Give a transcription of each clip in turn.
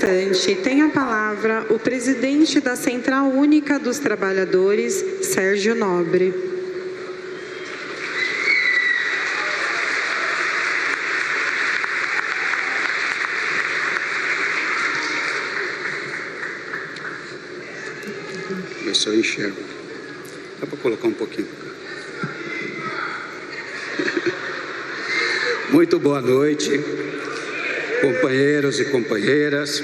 interessante. Tem a palavra o presidente da Central Única dos Trabalhadores, Sérgio Nobre. Ver se eu enxergo. Dá para colocar um pouquinho. Muito boa noite, companheiros e companheiras.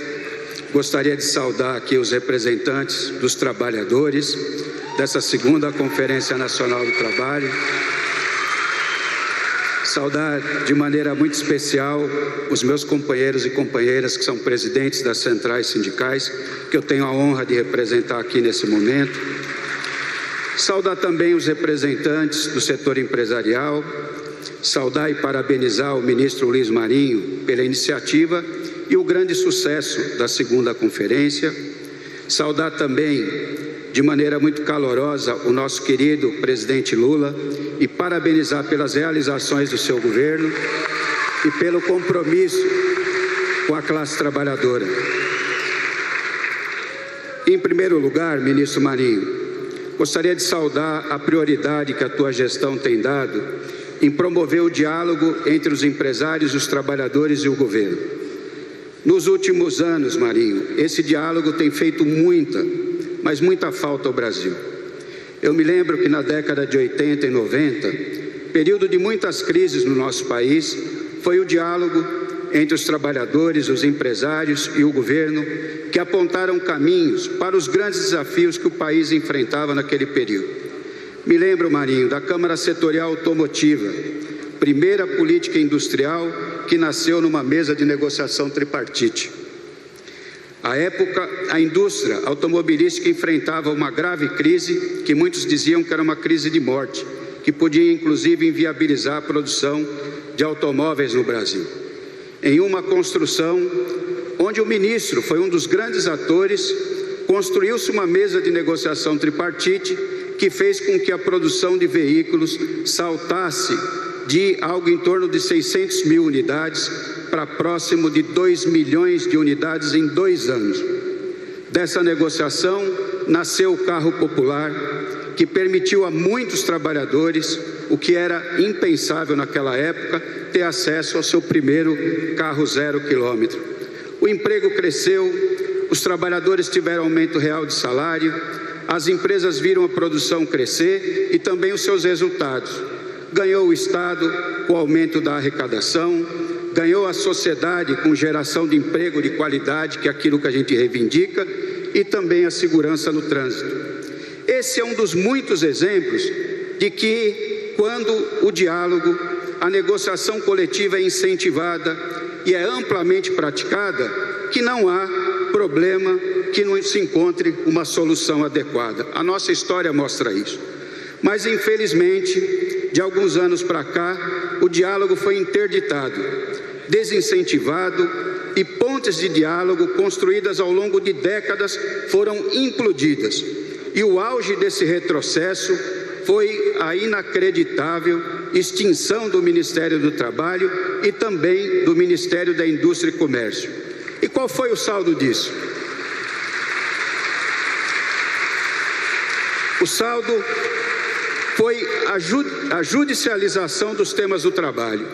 Gostaria de saudar aqui os representantes dos trabalhadores dessa segunda Conferência Nacional do Trabalho. Saudar de maneira muito especial os meus companheiros e companheiras que são presidentes das centrais sindicais, que eu tenho a honra de representar aqui nesse momento. Saudar também os representantes do setor empresarial. Saudar e parabenizar o ministro Luiz Marinho pela iniciativa e o grande sucesso da segunda conferência. Saudar também, de maneira muito calorosa, o nosso querido presidente Lula e parabenizar pelas realizações do seu governo e pelo compromisso com a classe trabalhadora. Em primeiro lugar, ministro Marinho, gostaria de saudar a prioridade que a tua gestão tem dado em promover o diálogo entre os empresários, os trabalhadores e o governo. Nos últimos anos, Marinho, esse diálogo tem feito muita, mas muita falta ao Brasil. Eu me lembro que na década de 80 e 90, período de muitas crises no nosso país, foi o diálogo entre os trabalhadores, os empresários e o governo que apontaram caminhos para os grandes desafios que o país enfrentava naquele período. Me lembro, Marinho, da Câmara Setorial Automotiva, primeira política industrial que nasceu numa mesa de negociação tripartite. À época, a indústria automobilística enfrentava uma grave crise que muitos diziam que era uma crise de morte, que podia inclusive inviabilizar a produção de automóveis no Brasil. Em uma construção onde o ministro foi um dos grandes atores, construiu-se uma mesa de negociação tripartite que fez com que a produção de veículos saltasse de algo em torno de 600 mil unidades para próximo de 2 milhões de unidades em 2 anos. Dessa negociação nasceu o carro popular, que permitiu a muitos trabalhadores, o que era impensável naquela época, ter acesso ao seu primeiro carro 0 quilômetro. O emprego cresceu, os trabalhadores tiveram aumento real de salário, as empresas viram a produção crescer e também os seus resultados. Ganhou o Estado com o aumento da arrecadação, ganhou a sociedade com geração de emprego de qualidade, que é aquilo que a gente reivindica, e também a segurança no trânsito. Esse é um dos muitos exemplos de que, quando o diálogo, a negociação coletiva é incentivada e é amplamente praticada, que não há problema que não se encontre uma solução adequada. A nossa história mostra isso. Mas, infelizmente, de alguns anos para cá, o diálogo foi interditado, desincentivado e pontes de diálogo construídas ao longo de décadas foram implodidas. E o auge desse retrocesso foi a inacreditável extinção do Ministério do Trabalho e também do Ministério da Indústria e Comércio. E qual foi o saldo disso? O saldo foi a judicialização dos temas do trabalho.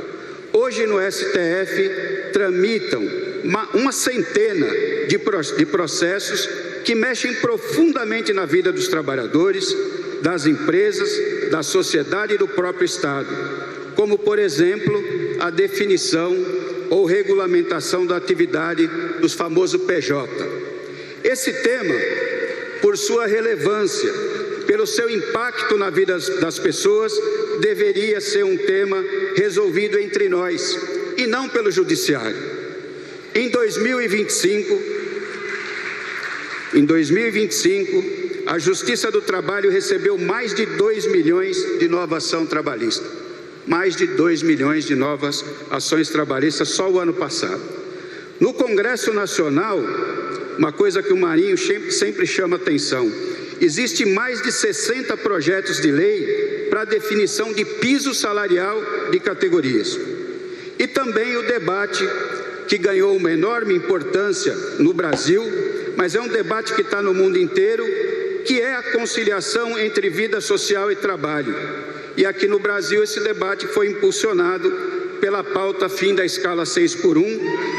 Hoje no STF tramitam uma centena de processos que mexem profundamente na vida dos trabalhadores, das empresas, da sociedade e do próprio Estado, como, por exemplo, a definição ou regulamentação da atividade dos famosos PJ. Esse tema, por sua relevância, pelo seu impacto na vida das pessoas, deveria ser um tema resolvido entre nós e não pelo judiciário. Em 2025, a Justiça do Trabalho recebeu mais de 2 milhões de nova ação trabalhista. Mais de 2 milhões de novas ações trabalhistas só o ano passado. No Congresso Nacional, uma coisa que o Marinho sempre chama atenção, existe mais de 60 projetos de lei para definição de piso salarial de categorias. E também o debate que ganhou uma enorme importância no Brasil, mas é um debate que está no mundo inteiro, que é a conciliação entre vida social e trabalho. E aqui no Brasil esse debate foi impulsionado pela pauta Fim da Escala 6x1,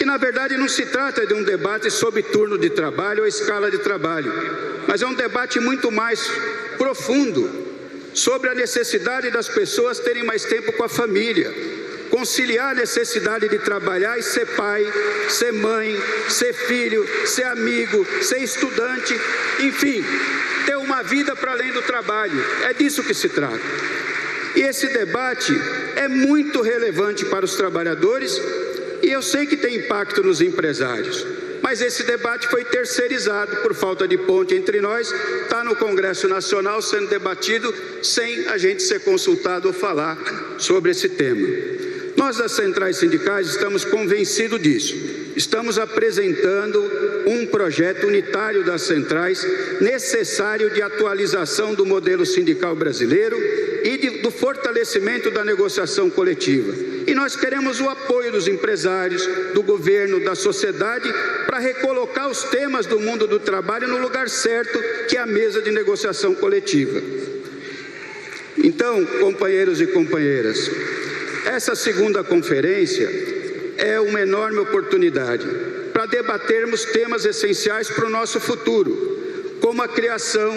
que na verdade não se trata de um debate sobre turno de trabalho ou escala de trabalho, mas é um debate muito mais profundo sobre a necessidade das pessoas terem mais tempo com a família, conciliar a necessidade de trabalhar e ser pai, ser mãe, ser filho, ser amigo, ser estudante, enfim, ter uma vida para além do trabalho. É disso que se trata. E esse debate é muito relevante para os trabalhadores e eu sei que tem impacto nos empresários. Mas esse debate foi terceirizado por falta de ponte entre nós, está no Congresso Nacional sendo debatido sem a gente ser consultado ou falar sobre esse tema. Nós das centrais sindicais estamos convencidos disso. Estamos apresentando um projeto unitário das centrais necessário de atualização do modelo sindical brasileiro e do fortalecimento da negociação coletiva. E nós queremos o apoio dos empresários, do governo, da sociedade, para recolocar os temas do mundo do trabalho no lugar certo, que é a mesa de negociação coletiva. Então, companheiros e companheiras, essa segunda conferência é uma enorme oportunidade para debatermos temas essenciais para o nosso futuro, como a criação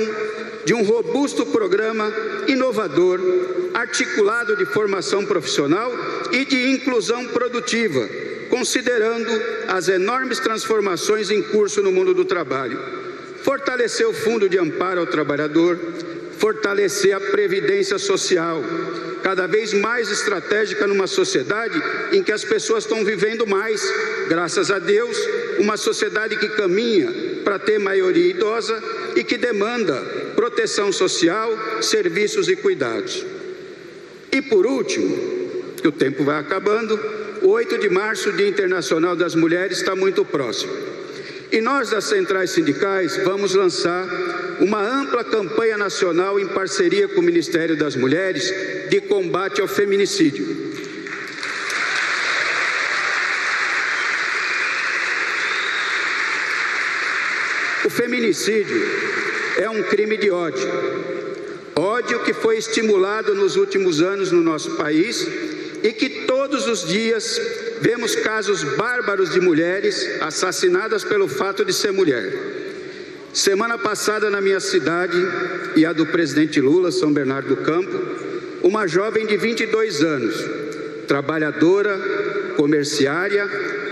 de um robusto programa inovador, articulado de formação profissional e de inclusão produtiva, considerando as enormes transformações em curso no mundo do trabalho. Fortalecer o Fundo de Amparo ao Trabalhador, fortalecer a Previdência Social, cada vez mais estratégica numa sociedade em que as pessoas estão vivendo mais, graças a Deus, uma sociedade que caminha para ter maioria idosa e que demanda proteção social, serviços e cuidados. E por último, que o tempo vai acabando, o 8 de março, Dia Internacional das Mulheres, está muito próximo. E nós das centrais sindicais vamos lançar uma ampla campanha nacional em parceria com o Ministério das Mulheres de combate ao feminicídio. O feminicídio é um crime de ódio. Ódio que foi estimulado nos últimos anos no nosso país e que todos os dias vemos casos bárbaros de mulheres assassinadas pelo fato de ser mulher. Semana passada, na minha cidade e a do presidente Lula, São Bernardo do Campo, uma jovem de 22 anos, trabalhadora, comerciária,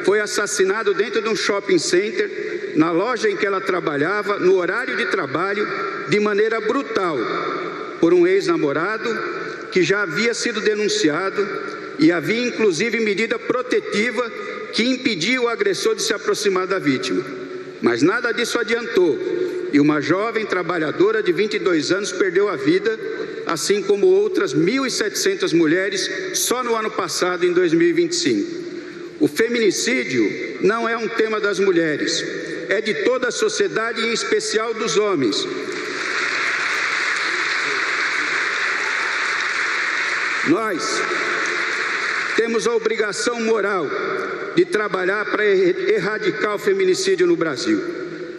foi assassinada dentro de um shopping center, na loja em que ela trabalhava, no horário de trabalho, de maneira brutal, por um ex-namorado que já havia sido denunciado e havia inclusive medida protetiva que impedia o agressor de se aproximar da vítima. Mas nada disso adiantou e uma jovem trabalhadora de 22 anos perdeu a vida, assim como outras 1.700 mulheres só no ano passado, em 2025. O feminicídio não é um tema das mulheres, é de toda a sociedade e em especial dos homens. Nós temos a obrigação moral de trabalhar para erradicar o feminicídio no Brasil.